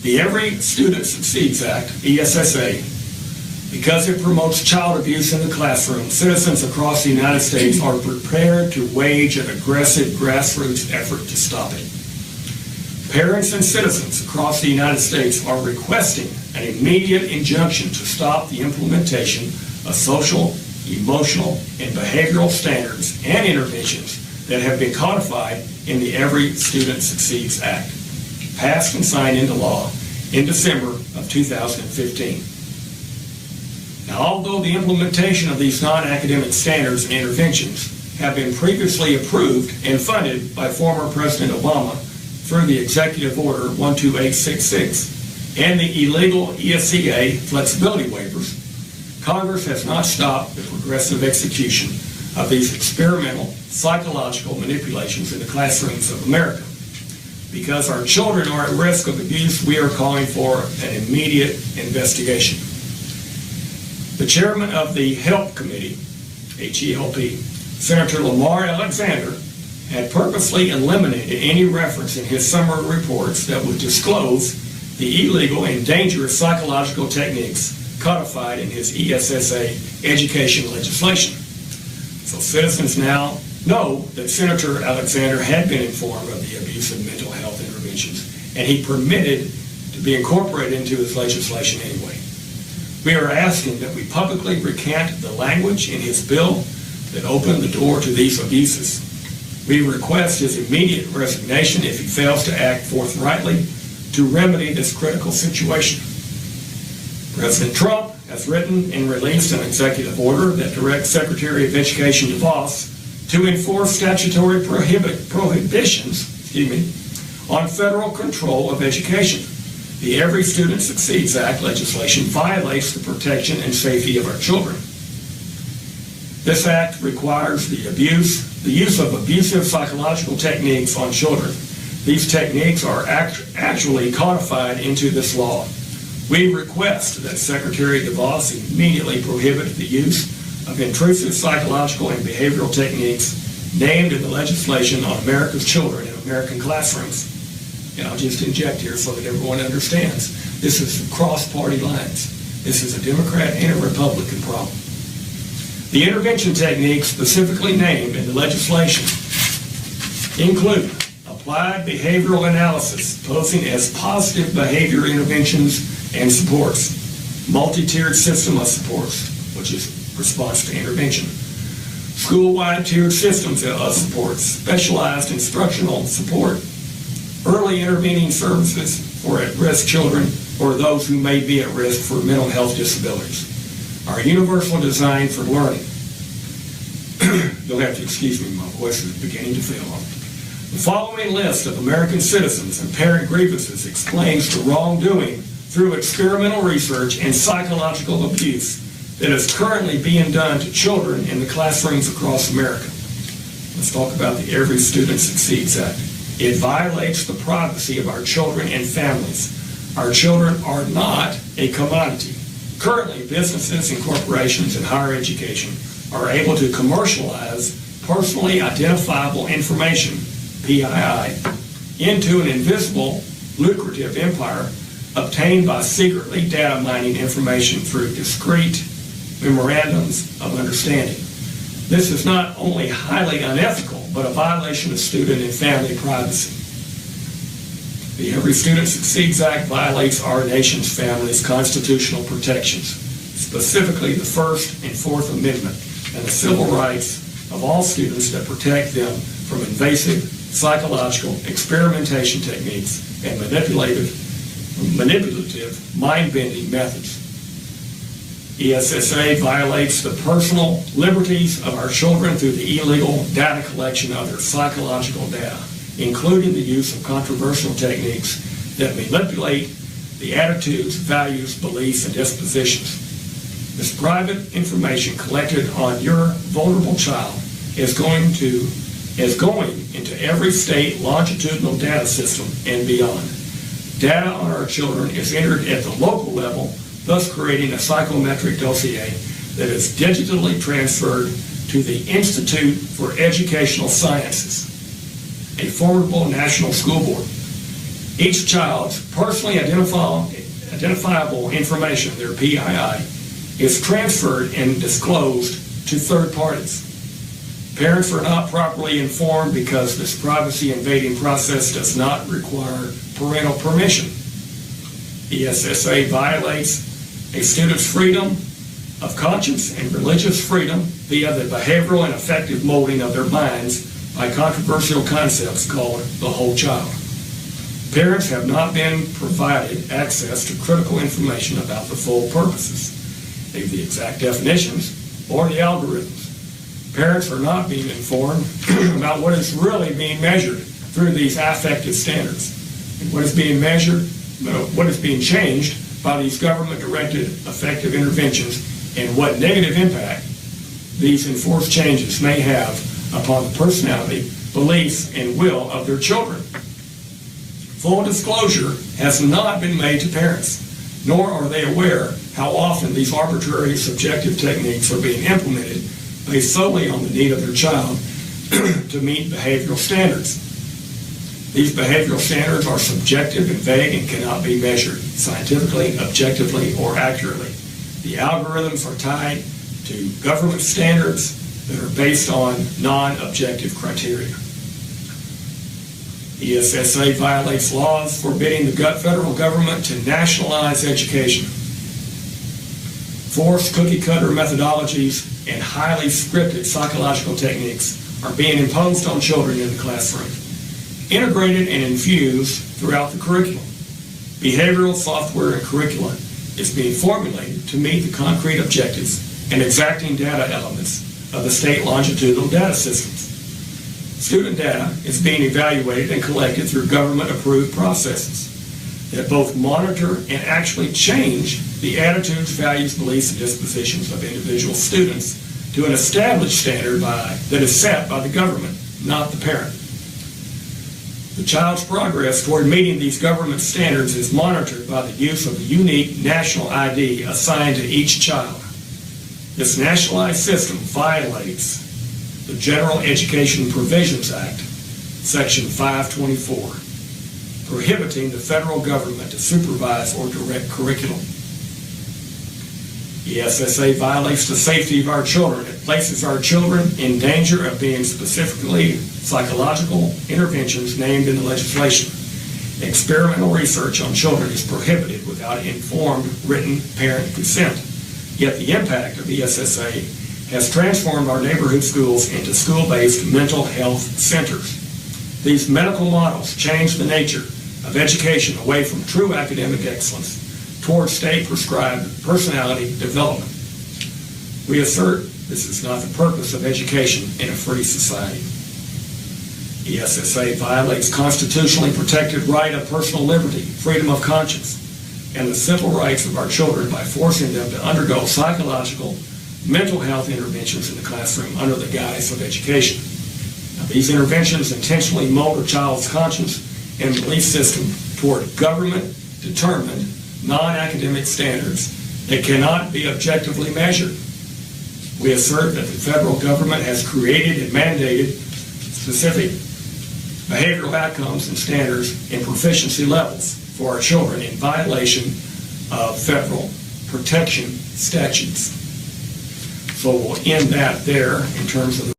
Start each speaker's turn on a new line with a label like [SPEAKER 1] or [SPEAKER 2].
[SPEAKER 1] The Every Student Succeeds Act, ESSA, because it promotes child abuse in the classroom, citizens across the United States are prepared to wage an aggressive grassroots effort to stop it. Parents and citizens across the United States are requesting an immediate injunction to stop the implementation of social, emotional, and behavioral standards and interventions that have been codified in the Every Student Succeeds Act, passed and signed into law in December of 2015. Now, although the implementation of these non-academic standards and interventions have been previously approved and funded by former President Obama through the Executive Order 12866 and the illegal ESSA flexibility waivers, Congress has not stopped the progressive execution of these experimental psychological manipulations in the classrooms of America. Because our children are at risk of abuse, we are calling for an immediate investigation. The chairman of the HELP Committee, H-E-L-P, Senator Lamar had purposely eliminated any reference in his summary reports that would disclose the illegal and dangerous psychological techniques codified in his ESSA education legislation. So citizens now know that Senator Alexander had been informed of the abuse of mental health interventions, and he permitted to be incorporated into his legislation anyway. We are asking that we publicly recant the language in his bill that opened the door to these abuses. We request his immediate resignation if he fails to act forthrightly to remedy this critical situation. President Trump has written and released an executive order that directs Secretary of Education DeVos to enforce statutory prohibitions on federal control of education. The Every Student Succeeds Act legislation violates the protection and safety of our children. This act requires the use of abusive psychological techniques on children. These techniques are actually codified into this law. We request that Secretary DeVos immediately prohibit the use of intrusive psychological and behavioral techniques named in the legislation on America's children in American classrooms. And I'll just inject here so that everyone understands. This is cross-party lines. This is a Democrat and a Republican problem. The intervention techniques specifically named in the legislation include applied behavioral analysis, posing as positive behavior interventions and supports, multi-tiered system of supports, which is response to intervention, school-wide tiered systems of supports, specialized instructional support, early intervening services for at-risk children or those who may be at risk for mental health disabilities. Our universal design for learning. You'll have to excuse me, my voice is beginning to fail. The following list of American citizens and parent grievances explains the wrongdoing through experimental research and psychological abuse that is currently being done to children in the classrooms across America. Let's talk about the Every Student Succeeds Act. It violates the privacy of our children and families. Our children are not a commodity. Currently, businesses and corporations in higher education are able to commercialize personally identifiable information, PII, into an invisible, lucrative empire obtained by secretly data mining information through discrete memorandums of understanding. This is not only highly unethical, but a violation of student and family privacy. The Every Student Succeeds Act violates our nation's families' constitutional protections, specifically the First and Fourth Amendment, and the civil rights of all students that protect them from invasive psychological experimentation techniques and manipulative mind-bending methods. ESSA violates the personal liberties of our children through the illegal data collection of their psychological data, including the use of controversial techniques that manipulate the attitudes, values, beliefs, and dispositions. This private information collected on your vulnerable child is going into every state longitudinal data system and beyond. Data on our children is entered at the local level, thus creating a psychometric dossier that is digitally transferred to the Institute for Educational Sciences, a formidable national school board. Each child's personally identifiable information, their PII, is transferred and disclosed to third parties. Parents are not properly informed because this privacy-invading process does not require parental permission. ESSA violates a student's freedom of conscience and religious freedom via the behavioral and affective molding of their minds by controversial concepts called the whole child. Parents have not been provided access to critical information about the full purposes, the exact definitions, or the algorithms. Parents are not being informed about what is really being measured through these affective standards and what is being measured, what is being changed by these government-directed effective interventions and what negative impact these enforced changes may have upon the personality, beliefs, and will of their children. Full disclosure has not been made to parents, nor are they aware how often these arbitrary subjective techniques are being implemented based solely on the need of their child to meet behavioral standards. These behavioral standards are subjective and vague and cannot be measured scientifically, objectively, or accurately. The algorithms are tied to government standards that are based on non-objective criteria. ESSA violates laws forbidding the federal government to nationalize education. Forced cookie-cutter methodologies and highly scripted psychological techniques are being imposed on children in the classroom, integrated and infused throughout the curriculum. Behavioral software and curricula is being formulated to meet the concrete objectives and exacting data elements of the state longitudinal data systems. Student data is being evaluated and collected through government-approved processes that both monitor and actually change the attitudes, values, beliefs, and dispositions of individual students to an established standard that is set by the government, not the parent. The child's progress toward meeting these government standards is monitored by the use of a unique national ID assigned to each child. This nationalized system violates the General Education Provisions Act, Section 524, prohibiting the federal government to supervise or direct curriculum. ESSA violates the safety of our children. It places our children in danger of being specifically psychological interventions named in the legislation. Experimental research on children is prohibited without informed written parent consent. Yet the impact of ESSA has transformed our neighborhood schools into school-based mental health centers. These medical models change the nature of education away from true academic excellence towards state-prescribed personality development. We assert this is not the purpose of education in a free society. ESSA violates constitutionally protected right of personal liberty, freedom of conscience, and the civil rights of our children by forcing them to undergo psychological, mental health interventions in the classroom under the guise of education. Now, these interventions intentionally mold a child's conscience and belief system toward government-determined, non-academic standards that cannot be objectively measured. We assert that the federal government has created and mandated specific behavioral outcomes and standards and proficiency levels for our children in violation of federal protection statutes. So we'll end that there in terms of the